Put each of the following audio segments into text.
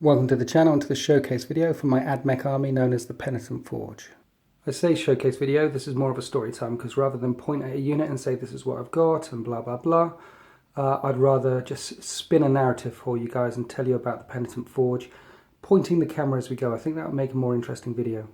Welcome to the channel and to the showcase video for my Admech army known as the Penitent Forge. I say showcase video, this is more of a story time because rather than point at a unit and say this is what I've got and blah blah blah, I'd rather just spin a narrative for you guys and tell you about the Penitent Forge, pointing the camera as we go. I think that would make a more interesting video.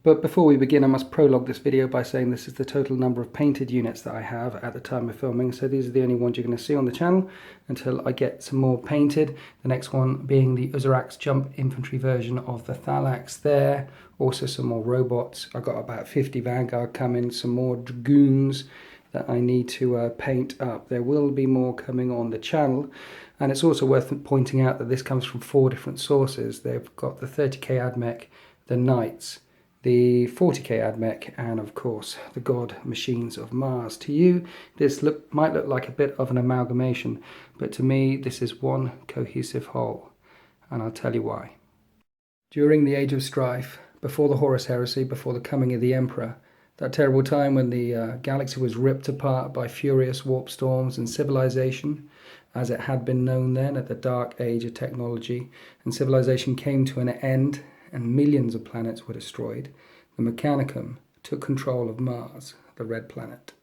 But before we begin, I must prologue this video by saying this is the total number of painted units that I have at the time of filming. So these are the only ones you're going to see on the channel until I get some more painted. The next one being the Uzarak's Jump Infantry version of the Thalax there. Also some more robots. I've got about 50 Vanguard coming, some more Dragoons that I need to paint up. There will be more coming on the channel. And it's also worth pointing out that this comes from 4 different sources. They've got the 30k Admech, the Knights, the 40k Admech, and of course the God Machines of Mars. To you this might look like a bit of an amalgamation, but to me this is one cohesive whole, and I'll tell you why. During the Age of Strife, before the Horus Heresy, before the coming of the Emperor, that terrible time when the galaxy was ripped apart by furious warp storms and civilization, as it had been known then at the dark age of technology, and civilization came to an end and millions of planets were destroyed, the Mechanicum took control of Mars, the red planet.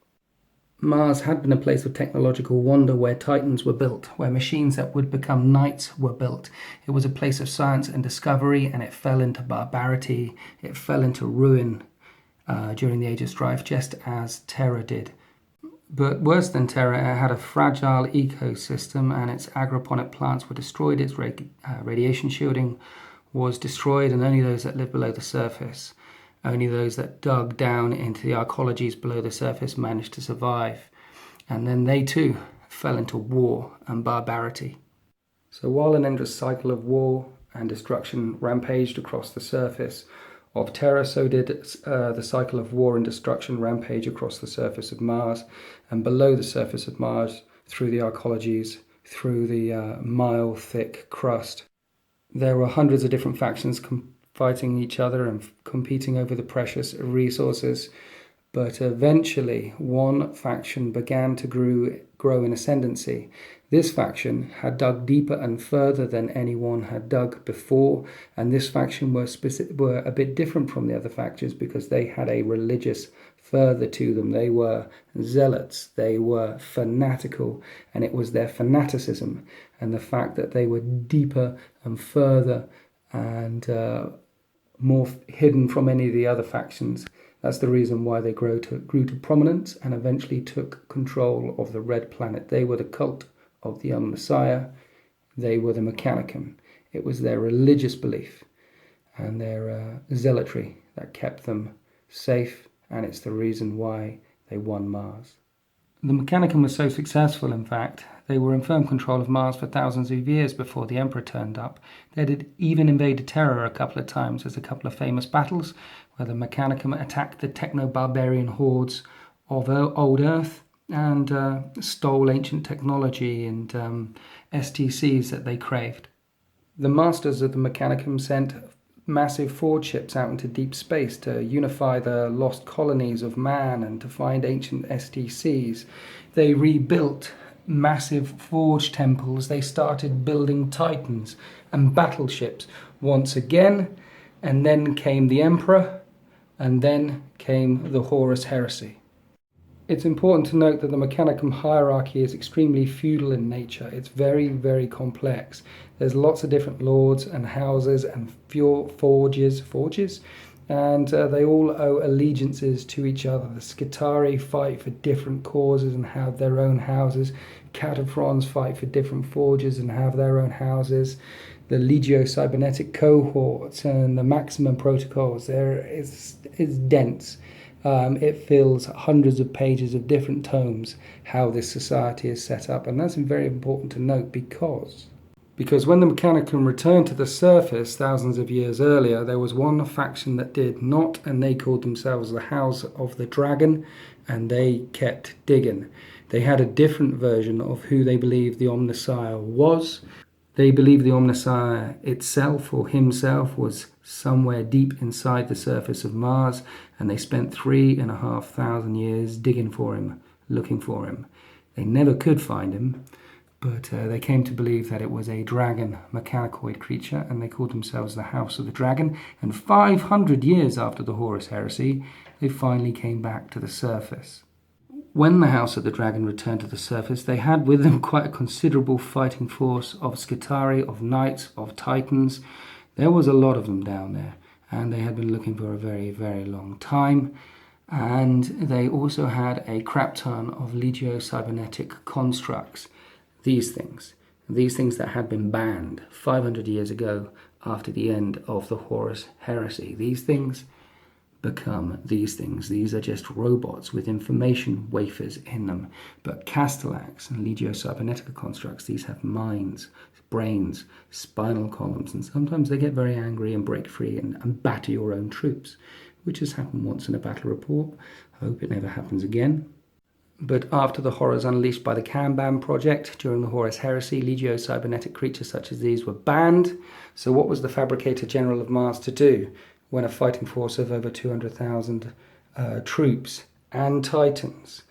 Mars had been a place of technological wonder where titans were built, where machines that would become knights were built. It was a place of science and discovery, and it fell into barbarity, it fell into ruin during the Age of Strife, just as Terra did. But worse than Terra, it had a fragile ecosystem and its agroponic plants were destroyed, its radiation shielding was destroyed, and only those that lived below the surface, only those that dug down into the arcologies below the surface managed to survive. And then they too fell into war and barbarity. So while an endless cycle of war and destruction rampaged across the surface of Terra, so did the cycle of war and destruction rampage across the surface of Mars, and below the surface of Mars, through the arcologies, through the mile-thick crust. There were hundreds of different factions fighting each other and competing over the precious resources, but eventually one faction began to grow in ascendancy. This faction had dug deeper and further than anyone had dug before, and this faction were a bit different from the other factions because they had a religious further to them. They were zealots, they were fanatical, and it was their fanaticism and the fact that they were deeper and further and more hidden from any of the other factions. That's the reason why they grew to prominence and eventually took control of the Red Planet. They were the cult of the Messiah. They were the Mechanicum. It was their religious belief and their zealotry that kept them safe, and it's the reason why they won Mars. The Mechanicum was so successful, in fact, they were in firm control of Mars for thousands of years before the Emperor turned up. They had even invaded Terra a couple of times. There's a couple of famous battles where the Mechanicum attacked the techno-barbarian hordes of old Earth and stole ancient technology and STCs that they craved. The masters of the Mechanicum sent massive forge ships out into deep space to unify the lost colonies of man and to find ancient STCs. They rebuilt massive forge temples. They started building titans and battleships once again, and then came the Emperor, and then came the Horus Heresy. It's important to note that the Mechanicum hierarchy is extremely feudal in nature. It's very, very complex. There's lots of different lords and houses and forges, and they all owe allegiances to each other. The Skitarii fight for different causes and have their own houses. Cataphrons fight for different forges and have their own houses. The Legio-Cybernetic cohorts and the Maximum protocols, it's dense. It fills hundreds of pages of different tomes how this society is set up, and that's very important to note because when the Mechanicum returned to the surface thousands of years earlier, there was one faction that did not, and they called themselves the House of the Dragon, and they kept digging. They had a different version of who they believed the Omnissiah was. They believed the Omnissiah itself or himself was somewhere deep inside the surface of Mars, and they spent 3,500 years digging for him, looking for him. They never could find him, But they came to believe that it was a dragon mechanicoid creature, and they called themselves the House of the Dragon. And 500 years after the Horus Heresy, they finally came back to the surface. When the House of the Dragon returned to the surface, they had with them quite a considerable fighting force of Skitarii, of Knights, of Titans. There was a lot of them down there, and they had been looking for a very, very long time. And they also had a crap ton of legio-cybernetic constructs. These things that had been banned 500 years ago after the end of the Horus Heresy. These things become these things. These are just robots with information wafers in them. But Castellax and legio-cybernetica constructs, these have minds, brains, spinal columns, and sometimes they get very angry and break free and batter your own troops, which has happened once in a battle report. I hope it never happens again. But after the horrors unleashed by the Kanban project during the Horus Heresy, legio-cybernetic creatures such as these were banned. So what was the Fabricator General of Mars to do when a fighting force of over 200,000 troops and Titans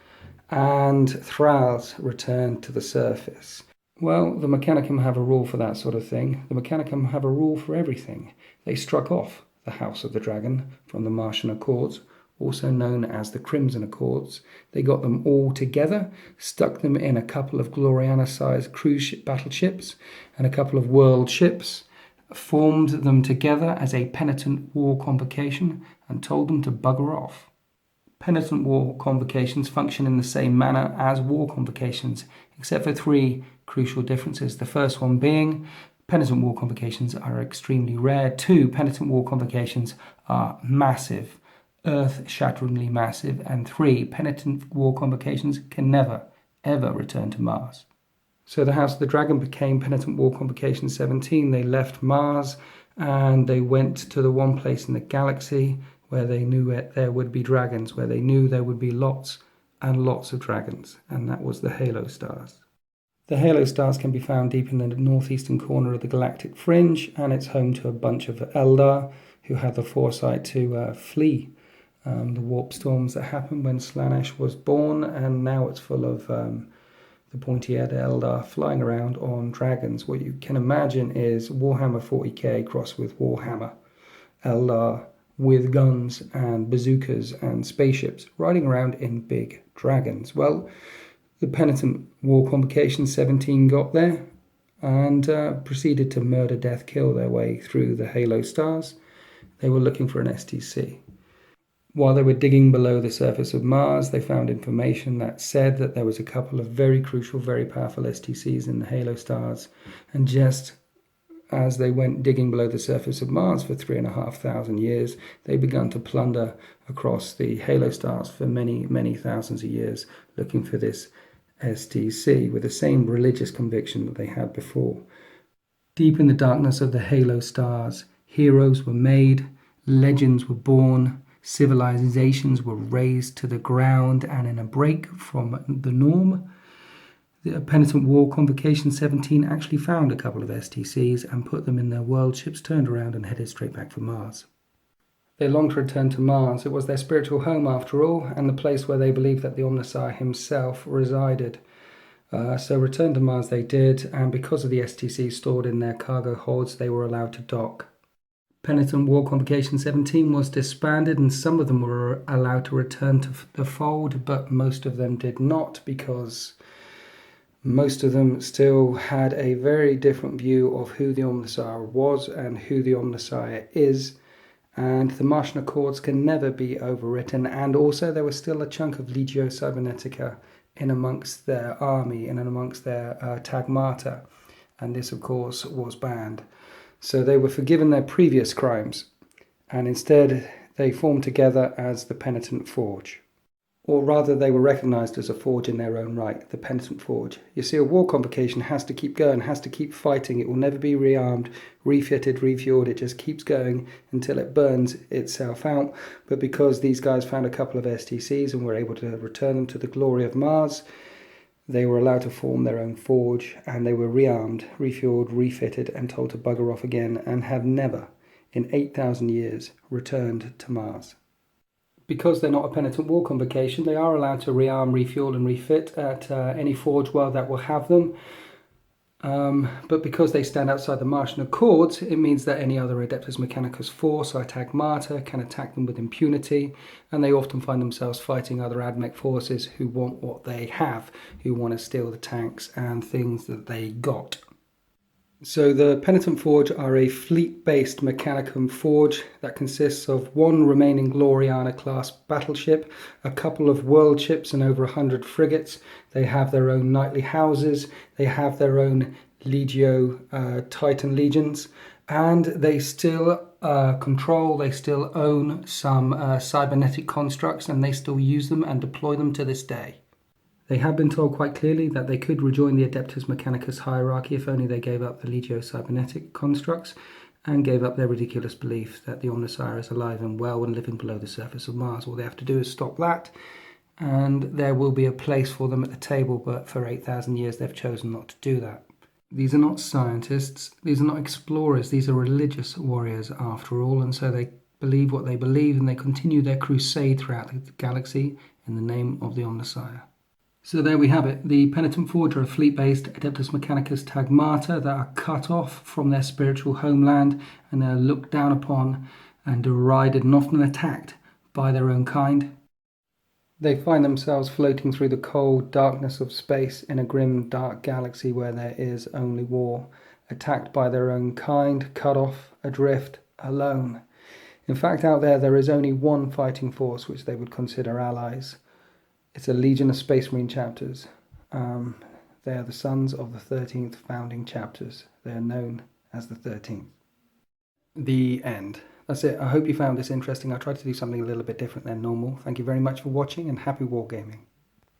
and Thralls returned to the surface? Well, the Mechanicum have a rule for that sort of thing. The Mechanicum have a rule for everything. They struck off the House of the Dragon from the Martian Accords, also known as the Crimson Accords. They got them all together, stuck them in a couple of Gloriana-sized cruise ship battleships and a couple of world ships, formed them together as a penitent war convocation, and told them to bugger off. Penitent war convocations function in the same manner as war convocations, except for three crucial differences. The first one being penitent war convocations are extremely rare. 2, penitent war convocations are massive, earth-shatteringly massive. And 3, penitent war convocations can never, ever return to Mars. So the House of the Dragon became Penitent War Convocation 17. They left Mars and they went to the one place in the galaxy where they knew there would be dragons, where they knew there would be lots and lots of dragons, and that was the Halo Stars. The Halo Stars can be found deep in the northeastern corner of the galactic fringe, and it's home to a bunch of Eldar who had the foresight to flee the warp storms that happened when Slaanesh was born, and now it's full of the pointy-eared Eldar flying around on dragons. What you can imagine is Warhammer 40k crossed with Warhammer. Eldar with guns and bazookas and spaceships riding around in big dragons. Well, the Penitent War Convocation 17 got there and proceeded to murder, death, kill their way through the Halo Stars. They were looking for an STC. While they were digging below the surface of Mars, they found information that said that there was a couple of very crucial, very powerful STCs in the Halo Stars. And just as they went digging below the surface of Mars for 3,500 years, they began to plunder across the Halo Stars for many, many thousands of years, looking for this STC with the same religious conviction that they had before. Deep in the darkness of the Halo Stars, heroes were made, legends were born, civilizations were razed to the ground, and in a break from the norm, the Penitent War Convocation 17 actually found a couple of STCs and put them in their world ships, turned around and headed straight back for Mars. They longed to return to Mars. It was their spiritual home after all, and the place where they believed that the Omnissiah himself resided. So return to Mars they did, and because of the STCs stored in their cargo holds, they were allowed to dock. Penitent War Convocation 17 was disbanded, and some of them were allowed to return to the fold, but most of them did not, because most of them still had a very different view of who the Omnissiah was and who the Omnissiah is, and the Martian Accords can never be overwritten. And also there was still a chunk of Legio Cybernetica in amongst their army and in amongst their tagmata, and this of course was banned. So they were forgiven their previous crimes, and instead they formed together as the Penitent Forge. Or rather, they were recognized as a forge in their own right, the Penitent Forge. You see, a war convocation has to keep going, has to keep fighting. It will never be rearmed, refitted, refueled. It just keeps going until it burns itself out. But because these guys found a couple of STCs and were able to return them to the glory of Mars, they were allowed to form their own forge, and they were rearmed, refueled, refitted, and told to bugger off again, and have never, in 8,000 years, returned to Mars. Because they're not a Penitent War Convocation, they are allowed to rearm, refuel, and refit at any forge world that will have them. But because they stand outside the Martian Accords, it means that any other Adeptus Mechanicus force or Tagmata can attack them with impunity, and they often find themselves fighting other Admech forces who want what they have, who want to steal the tanks and things that they got. So the Penitent Forge are a fleet-based Mechanicum forge that consists of one remaining Gloriana-class battleship, a couple of world ships and over 100 frigates. They have their own knightly houses, they have their own Legio Titan legions, and they still they still own some cybernetic constructs, and they still use them and deploy them to this day. They have been told quite clearly that they could rejoin the Adeptus Mechanicus hierarchy if only they gave up the Legio cybernetic constructs and gave up their ridiculous belief that the Omnissiah is alive and well and living below the surface of Mars. All they have to do is stop that, and there will be a place for them at the table, but for 8,000 years they've chosen not to do that. These are not scientists, these are not explorers, these are religious warriors after all, and so they believe what they believe and they continue their crusade throughout the galaxy in the name of the Omnissiah. So there we have it. The Penitent Forge are a fleet-based Adeptus Mechanicus Tagmata that are cut off from their spiritual homeland and are looked down upon and derided and often attacked by their own kind. They find themselves floating through the cold darkness of space in a grim, dark galaxy where there is only war, attacked by their own kind, cut off, adrift, alone. In fact, out there is only one fighting force which they would consider allies. It's a legion of Space Marine chapters. They are the sons of the 13th founding chapters. They are known as the 13th. The end. That's it. I hope you found this interesting. I tried to do something a little bit different than normal. Thank you very much for watching and happy wargaming.